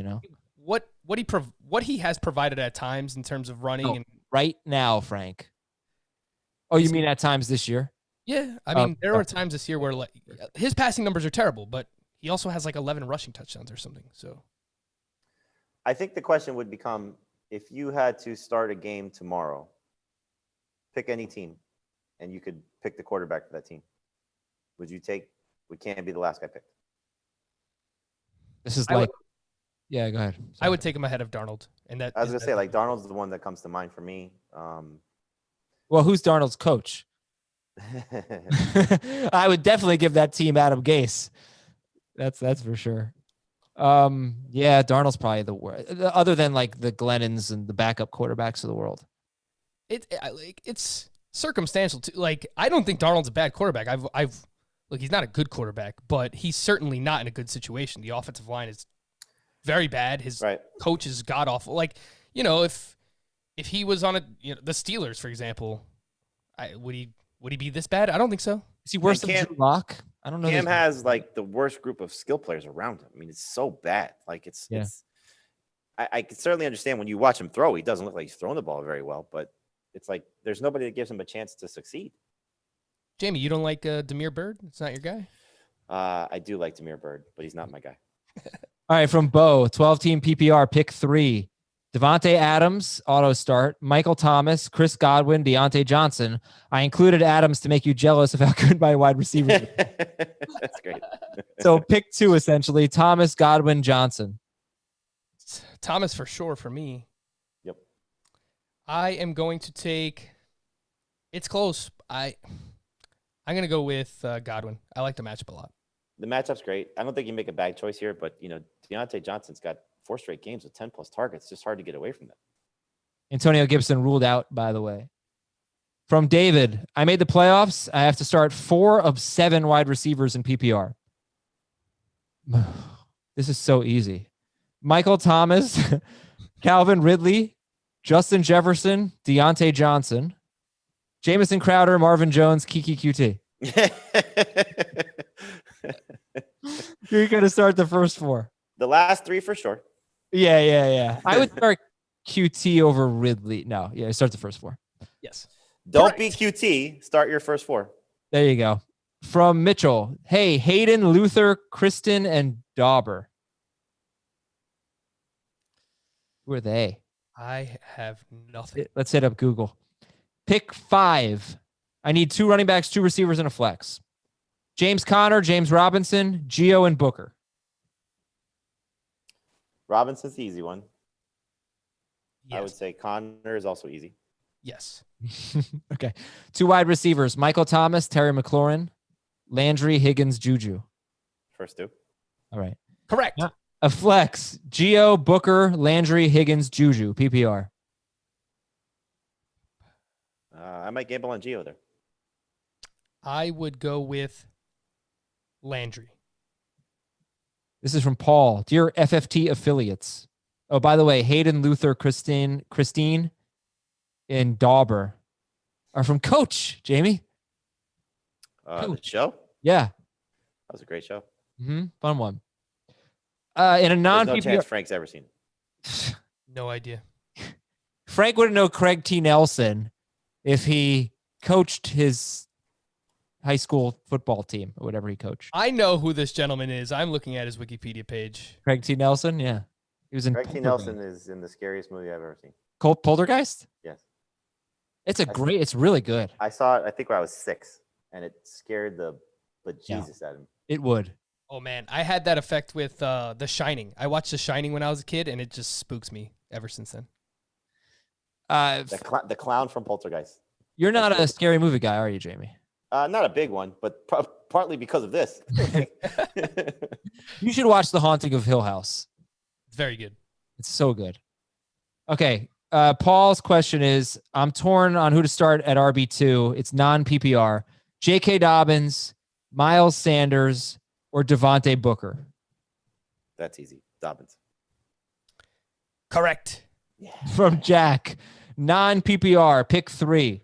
what he has provided at times in terms of running and right now, Frank. Oh, you mean at times this year? Yeah, I mean there are times this year where his passing numbers are terrible, but he also has like 11 rushing touchdowns or something. So, I think the question would become, if you had to start a game tomorrow, pick any team, and you could pick the quarterback for that team, would Cam be the last guy picked? This is yeah, go ahead. Sorry. I would take him ahead of Darnold, and that I was gonna say, like, Darnold's the one that comes to mind for me. Well, who's Darnold's coach? I would definitely give that team Adam Gase. That's for sure. Yeah, Darnold's probably the worst, other than like the Glennons and the backup quarterbacks of the world. It's circumstantial too. Like, I don't think Darnold's a bad quarterback. Look, he's not a good quarterback, but he's certainly not in a good situation. The offensive line is very bad. His coach is god awful. Like, if he was on the Steelers, for example, would he be this bad? I don't think so. Is he worse than Drew Lock? I don't know. Cam has like the worst group of skill players around him. I mean, it's so bad. Like I can certainly understand when you watch him throw, he doesn't look like he's throwing the ball very well, but it's like there's nobody that gives him a chance to succeed. Jamie, you don't like Damiere Byrd? It's not your guy? I do like Damiere Byrd, but he's not my guy. All right, from Bo, 12-team PPR, pick 3. Devontae Adams, auto start. Michael Thomas, Chris Godwin, Deontay Johnson. I included Adams to make you jealous of how good my wide receiver is. That's great. So pick 2, essentially. Thomas, Godwin, Johnson. Thomas for sure for me. Yep. I am going to take – it's close. I'm going to go with Godwin. I like the matchup a lot. The matchup's great. I don't think you make a bad choice here, but, Deontay Johnson's got 4 straight games with 10-plus targets. It's just hard to get away from that. Antonio Gibson ruled out, by the way. From David, I made the playoffs. I have to start 4 of 7 wide receivers in PPR. This is so easy. Michael Thomas, Calvin Ridley, Justin Jefferson, Deontay Johnson, Jamison Crowder, Marvin Jones, Kiki QT. You're going to start the first 4. The last 3 for sure. Yeah. I would start QT over Ridley. No, yeah, start the first 4. Yes. Don't be QT. Start your first 4. There you go. From Mitchell. Hey, Hayden, Luther, Kristen, and Dauber. Who are they? I have nothing. Let's hit up Google. Pick 5. I need 2 running backs, 2 receivers, and a flex. James Conner, James Robinson, Gio, and Booker. Robinson's the easy one. Yes. I would say Connor is also easy. Yes. Okay. 2 wide receivers, Michael Thomas, Terry McLaurin, Landry, Higgins, Juju. First 2. All right. Correct. Yeah. A flex, Gio, Booker, Landry, Higgins, Juju, PPR. I might gamble on Gio there. I would go with Landry. This is from Paul. Dear FFT affiliates. Oh, by the way, Hayden, Luther, Christine, and Dauber are from Coach, Jamie. The show? Yeah. That was a great show. Fun one. In a non-PPR. There's no chance Frank's ever seen it. No idea. Frank wouldn't know Craig T. Nelson if he coached his high school football team or whatever he coached. I know who this gentleman is. I'm looking at his Wikipedia page. Craig T. Nelson, yeah. He was in Craig T. Nelson is in the scariest movie I've ever seen. Poltergeist? Yes. It's really good. I saw it, I think, when I was 6, and it scared the bejesus out of me. It would. Oh, man. I had that effect with The Shining. I watched The Shining when I was a kid, and it just spooks me ever since then. The clown from Poltergeist. You're not a scary movie guy, are you, Jamie? Not a big one, but partly because of this. You should watch The Haunting of Hill House. It's very good. It's so good. Okay. Paul's question is, I'm torn on who to start at RB2. It's non-PPR. J.K. Dobbins, Miles Sanders, or Devontae Booker. That's easy. Dobbins. Correct. Yeah. From Jack, non-PPR, pick 3.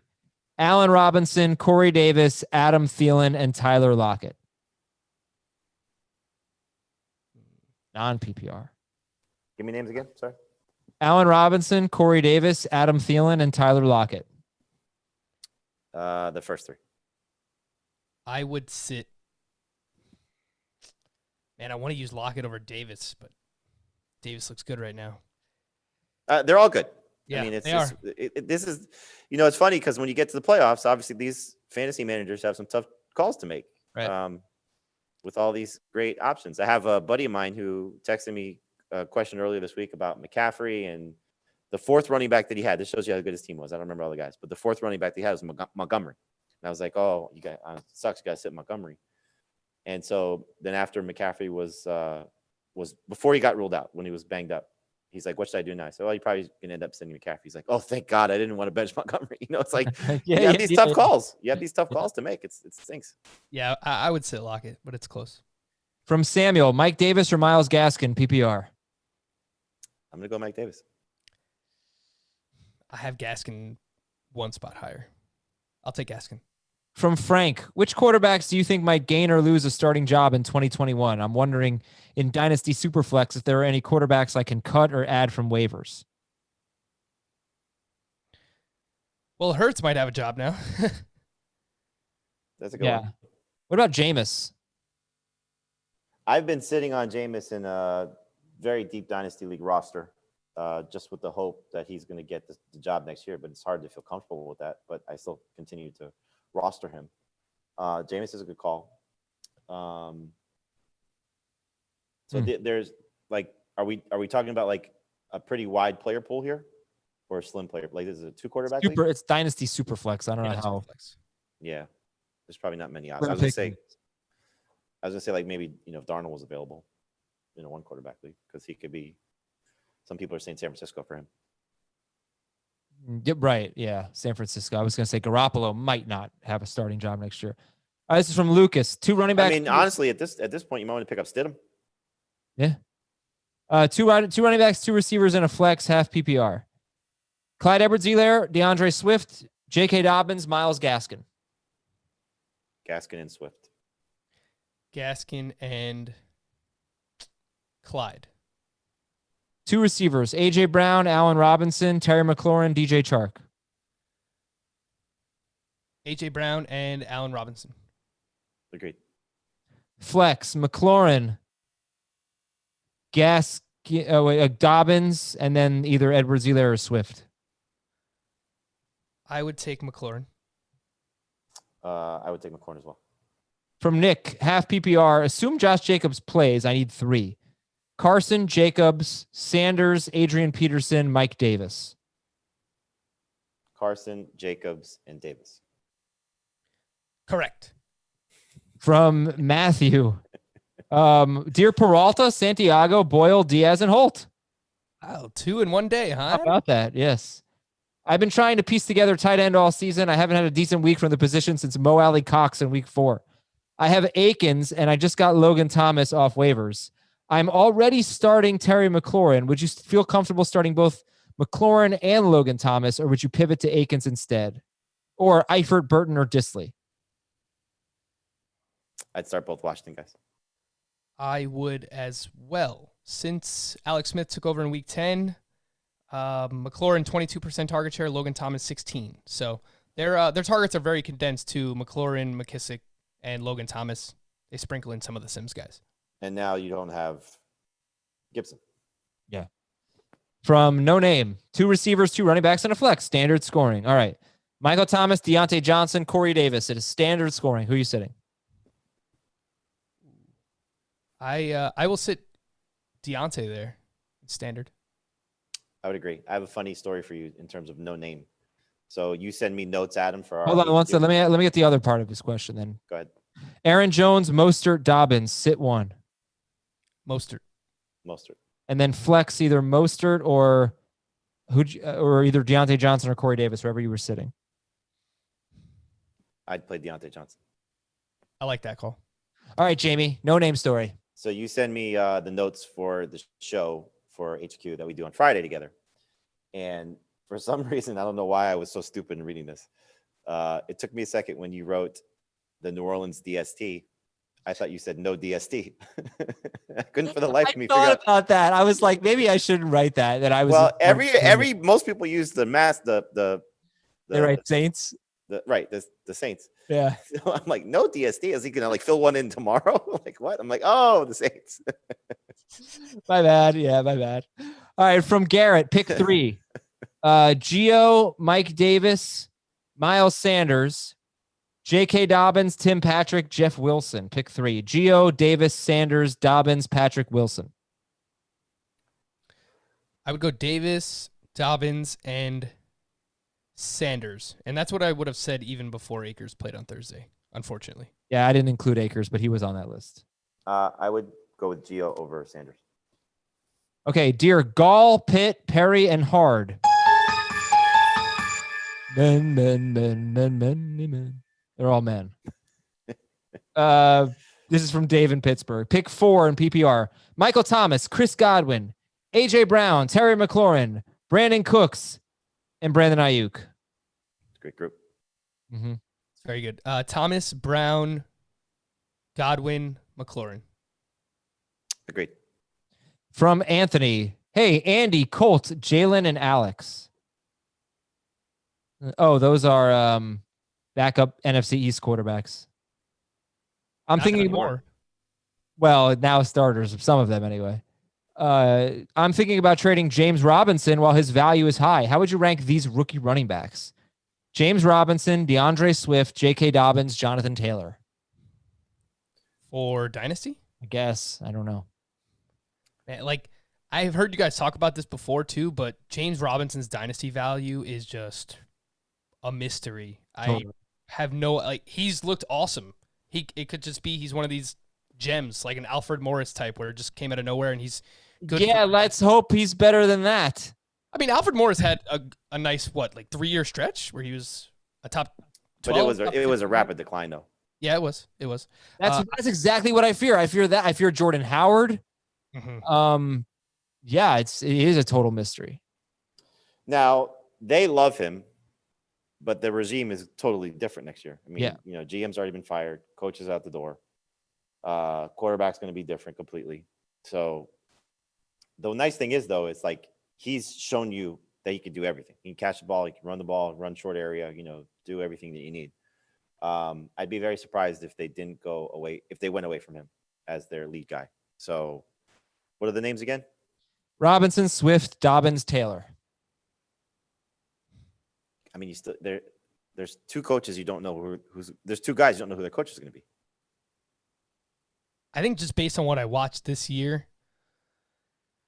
Allen Robinson, Corey Davis, Adam Thielen, and Tyler Lockett. Non-PPR. Give me names again. Sorry. Allen Robinson, Corey Davis, Adam Thielen, and Tyler Lockett. The first 3. I would sit. Man, I want to use Lockett over Davis, but Davis looks good right now. They're all good. Yeah, I mean, they are. This is, it's funny because when you get to the playoffs, obviously these fantasy managers have some tough calls to make. Right. With all these great options. I have a buddy of mine who texted me a question earlier this week about McCaffrey and the 4th running back that he had. This shows you how good his team was. I don't remember all the guys, but the 4th running back that he had was Montgomery. And I was like, oh, you got sucks. You got to sit Montgomery. And so then after McCaffrey was before he got ruled out, when he was banged up, he's like, what should I do now? I said, well, you're probably going to end up sending McCaffrey. He's like, oh, thank God I didn't want to bench Montgomery. It's like, you have these tough calls. You have these tough calls to make. It stinks. Yeah, I would sit Lockett, but it's close. From Samuel, Mike Davis or Myles Gaskin, PPR? I'm going to go Mike Davis. I have Gaskin one spot higher. I'll take Gaskin. From Frank, which quarterbacks do you think might gain or lose a starting job in 2021? I'm wondering in Dynasty Superflex if there are any quarterbacks I can cut or add from waivers. Well, Hurts might have a job now. That's a good one. What about Jameis? I've been sitting on Jameis in a very deep Dynasty League roster, just with the hope that he's going to get the job next year, but it's hard to feel comfortable with that. But I still continue to roster him. Jameis is a good call. There's like, are we talking about like a pretty wide player pool here, or a slim player? Like, this is a 2 quarterback league? It's Dynasty Superflex. I don't know how. Superflex. Yeah, there's probably not many options. I was gonna say like maybe if Darnold was available in a 1 quarterback league, because he could be. Some people are saying San Francisco for him. Right. Yeah. San Francisco. I was going to say Garoppolo might not have a starting job next year. This is from Lucas. 2 running backs. I mean, honestly, at this point, you might want to pick up Stidham. Yeah. 2 running backs, 2 receivers, and a flex, half PPR. Clyde Edwards-Helaire, DeAndre Swift, J.K. Dobbins, Myles Gaskin. Gaskin and Swift. Gaskin and Clyde. 2 receivers, A.J. Brown, Allen Robinson, Terry McLaurin, DJ Chark. A.J. Brown and Allen Robinson. Agreed. Flex, McLaurin, Dobbins, and then either Edwards-Helaire or Swift. I would take McLaurin. I would take McLaurin as well. From Nick, half PPR, assume Josh Jacobs plays. I need 3. Carson, Jacobs, Sanders, Adrian Peterson, Mike Davis. Carson, Jacobs, and Davis. Correct. From Matthew, Dear Peralta, Santiago, Boyle, Diaz, and Holt. Oh, 2 in one day, huh? How about that? Yes. I've been trying to piece together tight end all season. I haven't had a decent week from the position since Mo Alley Cox in week 4. I have Akins, and I just got Logan Thomas off waivers. I'm already starting Terry McLaurin. Would you feel comfortable starting both McLaurin and Logan Thomas, or would you pivot to Akins instead? Or Eifert, Burton, or Disley? I'd start both Washington guys. I would as well. Since Alex Smith took over in week 10, McLaurin 22% target share, Logan Thomas 16. So their targets are very condensed to McLaurin, McKissick, and Logan Thomas. They sprinkle in some of the Sims guys. And now you don't have Gibson. Yeah. From No Name, 2 receivers, 2 running backs, and a flex. Standard scoring. All right. Michael Thomas, Deontay Johnson, Corey Davis. It is standard scoring. Who are you sitting? I will sit Deontay there. Standard. I would agree. I have a funny story for you in terms of No Name. So you send me notes, Adam, for our. Hold on one second. Let me get the other part of this question then. Go ahead. Aaron Jones, Mostert, Dobbins. Sit 1. Mostert. And then flex either Mostert or either Deontay Johnson or Corey Davis, wherever you were sitting. I'd play Deontay Johnson. I like that call. All right, Jamie. No Name story. So you send me the notes for the show for HQ that we do on Friday together. And for some reason, I don't know why I was so stupid in reading this. It took me a second when you wrote the New Orleans DST. I thought you said no DST. I couldn't for the life of me figure out about that. I was like, maybe I shouldn't write that. That I was most people use the Saints. The Saints. Yeah. So I'm like, no DST. Is he gonna like fill one in tomorrow? Like what? I'm like, oh, the Saints. My bad. Yeah, my bad. All right, from Garrett, pick 3. Gio, Mike Davis, Miles Sanders, J.K. Dobbins, Tim Patrick, Jeff Wilson. Pick 3. Gio, Davis, Sanders, Dobbins, Patrick, Wilson. I would go Davis, Dobbins, and Sanders. And that's what I would have said even before Akers played on Thursday, unfortunately. Yeah, I didn't include Akers, but he was on that list. I would go with Gio over Sanders. Okay, dear Gall, Pitt, Perry, and Hard. Men. They're all men. This is from Dave in Pittsburgh. Pick 4 in PPR. Michael Thomas, Chris Godwin, A.J. Brown, Terry McLaurin, Brandon Cooks, and Brandon Ayuk. Great group. Mm-hmm. Very good. Thomas, Brown, Godwin, McLaurin. Agreed. From Anthony. Hey, Andy, Colt, Jalen, and Alex. Oh, those are backup NFC East quarterbacks. I'm Not thinking anymore. Well, now starters, some of them anyway. I'm thinking about trading James Robinson while his value is high. How would you rank these rookie running backs? James Robinson, DeAndre Swift, J.K. Dobbins, Jonathan Taylor. For Dynasty? I guess. I don't know. Man, like, I've heard you guys talk about this before too, but James Robinson's Dynasty value is just a mystery. Totally. I have no, like, he's looked awesome. It could just be he's one of these gems, like an Alfred Morris type, where it just came out of nowhere and he's good. Yeah, let's hope he's better than that. I mean, Alfred Morris had a nice, 3-year stretch where he was a top 12. But it was a rapid decline, though. Yeah, it was. That's exactly what I fear. I fear that. I fear Jordan Howard. Mm-hmm. Yeah, it is a total mystery. Now, they love him, but the regime is totally different next year. I mean, GM's already been fired. Coach is out the door. Quarterback's going to be different completely. So the nice thing is, though, it's like he's shown you that he can do everything. He can catch the ball, he can run the ball, run short area, do everything that you need. I'd be very surprised if they went away from him as their lead guy. So what are the names again? Robinson, Swift, Dobbins, Taylor. I mean, there's two coaches you don't know there's two guys you don't know who their coach is going to be. I think just based on what I watched this year,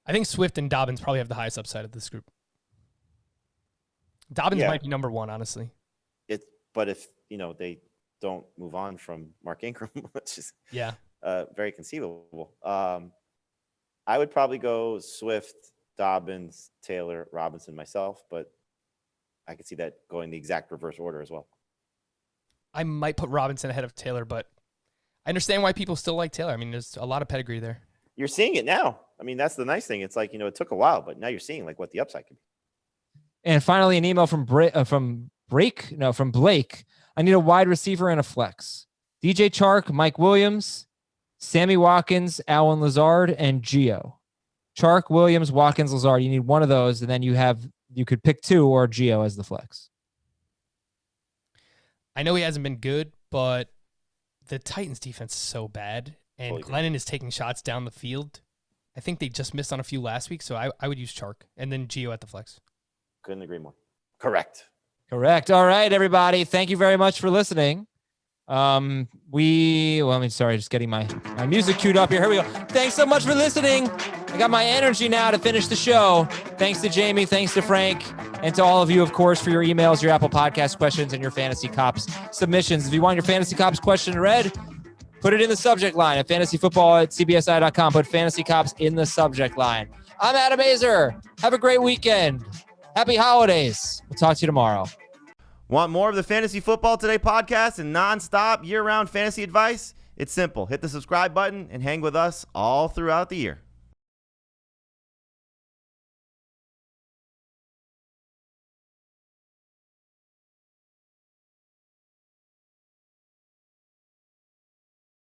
I think Swift and Dobbins probably have the highest upside of this group. Dobbins might be number one, honestly. But if they don't move on from Mark Ingram, which is very conceivable. I would probably go Swift, Dobbins, Taylor, Robinson myself, but I could see that going the exact reverse order as well. I might put Robinson ahead of Taylor, but I understand why people still like Taylor. I mean, there's a lot of pedigree there. You're seeing it now. I mean, that's the nice thing. It's like, it took a while, but now you're seeing like what the upside could be. And finally, an email from Blake. I need a wide receiver and a flex. DJ Chark, Mike Williams, Sammy Watkins, Allen Lazard, and Gio. Chark, Williams, Watkins, Lazard. You need one of those, and then you could pick two or Gio as the flex. I know he hasn't been good, but the Titans defense is so bad, and Glennon is taking shots down the field. I think they just missed on a few last week, so I would use Chark and then Gio at the flex. Couldn't agree more. Correct. All right, everybody. Thank you very much for listening. Just getting my music queued up here. Here we go. Thanks so much for listening. I got my energy now to finish the show. Thanks to Jamie, thanks to Frank, and to all of you, of course, for your emails, your Apple Podcast questions, and your Fantasy Cops submissions. If you want your Fantasy Cops question read, put it in the subject line at fantasyfootball@cbsi.com. Put Fantasy Cops in the subject line. I'm Adam Azer. Have a great weekend. Happy holidays. We'll talk to you tomorrow. Want more of the Fantasy Football Today podcast and nonstop year-round fantasy advice? It's simple. Hit the subscribe button and hang with us all throughout the year.